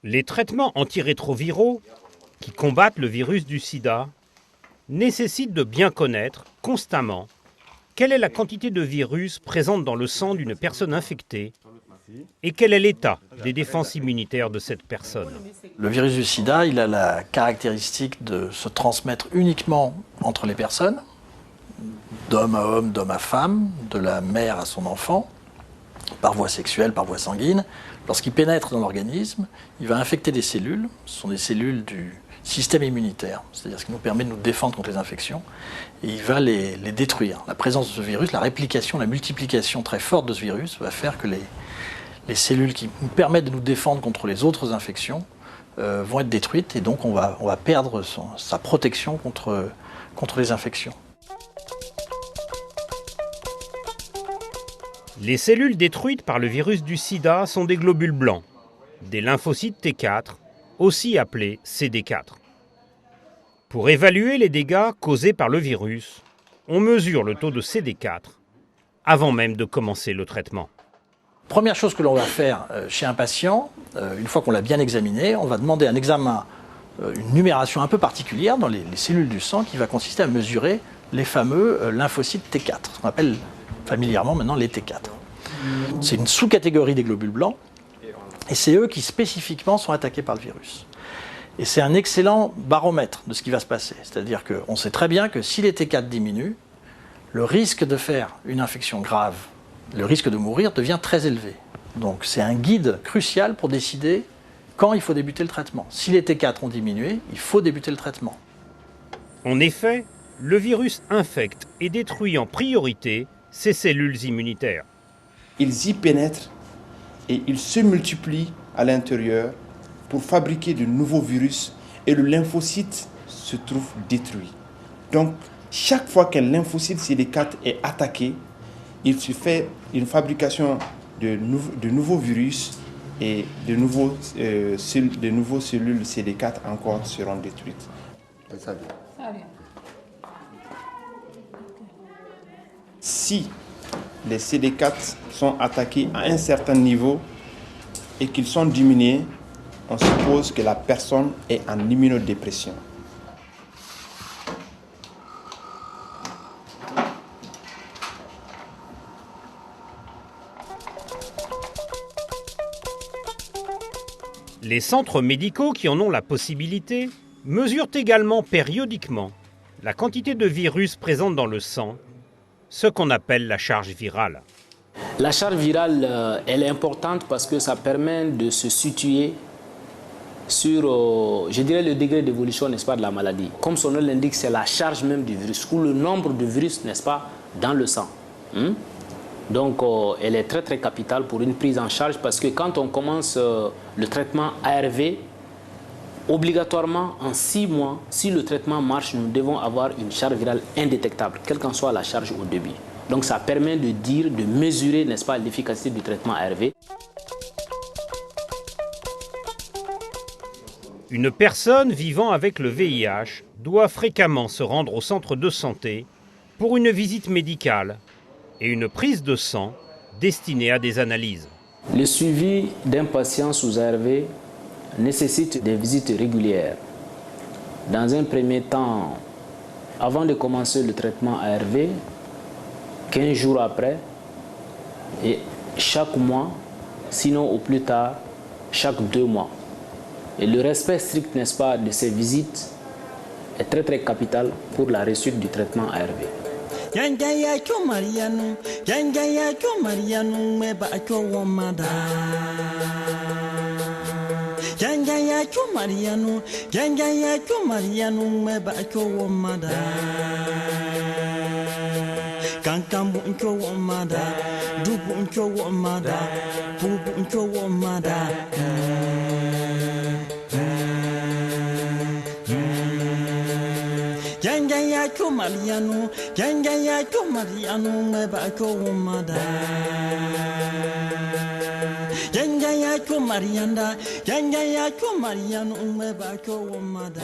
Les traitements antirétroviraux qui combattent le virus du sida nécessitent de bien connaître constamment quelle est la quantité de virus présente dans le sang d'une personne infectée et quel est l'état des défenses immunitaires de cette personne. Le virus du sida, il a la caractéristique de se transmettre uniquement entre les personnes, d'homme à homme, d'homme à femme, de la mère à son enfant, par voie sexuelle, par voie sanguine. Lorsqu'il pénètre dans l'organisme, il va infecter des cellules. Ce sont des cellules du système immunitaire, c'est-à-dire ce qui nous permet de nous défendre contre les infections. Et il va les détruire. La présence de ce virus, la réplication, la multiplication très forte de ce virus va faire que les cellules qui nous permettent de nous défendre contre les autres infections vont être détruites. Et donc on va perdre sa protection contre les infections. Les cellules détruites par le virus du sida sont des globules blancs, des lymphocytes T4, aussi appelés CD4. Pour évaluer les dégâts causés par le virus, on mesure le taux de CD4 avant même de commencer le traitement. Première chose que l'on va faire chez un patient, une fois qu'on l'a bien examiné, on va demander un examen, une numération un peu particulière dans les cellules du sang qui va consister à mesurer les fameux lymphocytes T4, ce qu'on appelle familièrement maintenant les T4. C'est une sous-catégorie des globules blancs et c'est eux qui spécifiquement sont attaqués par le virus. Et c'est un excellent baromètre de ce qui va se passer. C'est-à-dire qu'on sait très bien que si les T4 diminuent, le risque de faire une infection grave, le risque de mourir devient très élevé. Donc c'est un guide crucial pour décider quand il faut débuter le traitement. Si les T4 ont diminué, il faut débuter le traitement. En effet, le virus infecte et détruit en priorité ces cellules immunitaires. Ils y pénètrent et ils se multiplient à l'intérieur pour fabriquer de nouveaux virus et le lymphocyte se trouve détruit. Donc, chaque fois qu'un lymphocyte CD4 est attaqué, il se fait une fabrication de nouveaux virus et de nouveaux cellules CD4 encore seront détruites. Ça vient. Si les CD4 sont attaqués à un certain niveau et qu'ils sont diminués, on suppose que la personne est en immunodépression. Les centres médicaux qui en ont la possibilité mesurent également périodiquement la quantité de virus présente dans le sang, ce qu'on appelle la charge virale. La charge virale, elle est importante parce que ça permet de se situer sur, je dirais, le degré d'évolution, n'est-ce pas, de la maladie. Comme son nom l'indique, c'est la charge même du virus, ou le nombre de virus, n'est-ce pas, dans le sang. Donc, elle est très, très capitale pour une prise en charge parce que quand on commence le traitement ARV, obligatoirement, en 6 mois, si le traitement marche, nous devons avoir une charge virale indétectable, quelle qu'en soit la charge au début. Donc, ça permet de dire, de mesurer, n'est-ce pas, l'efficacité du traitement ARV. Une personne vivant avec le VIH doit fréquemment se rendre au centre de santé pour une visite médicale et une prise de sang destinée à des analyses. Le suivi d'un patient sous ARV nécessite des visites régulières. Dans un premier temps, avant de commencer le traitement ARV, 15 jours après, et chaque mois, sinon au plus tard, chaque 2 mois. Et le respect strict, n'est-ce pas, de ces visites est très très capital pour la réussite du traitement ARV. Kankambu uncho womada, dubu uncho womada, bubu uncho womada. Ganga ya Mariano, meba ko womada. Ganga ya Marianda, ganga ya Mariano, meba ko womada.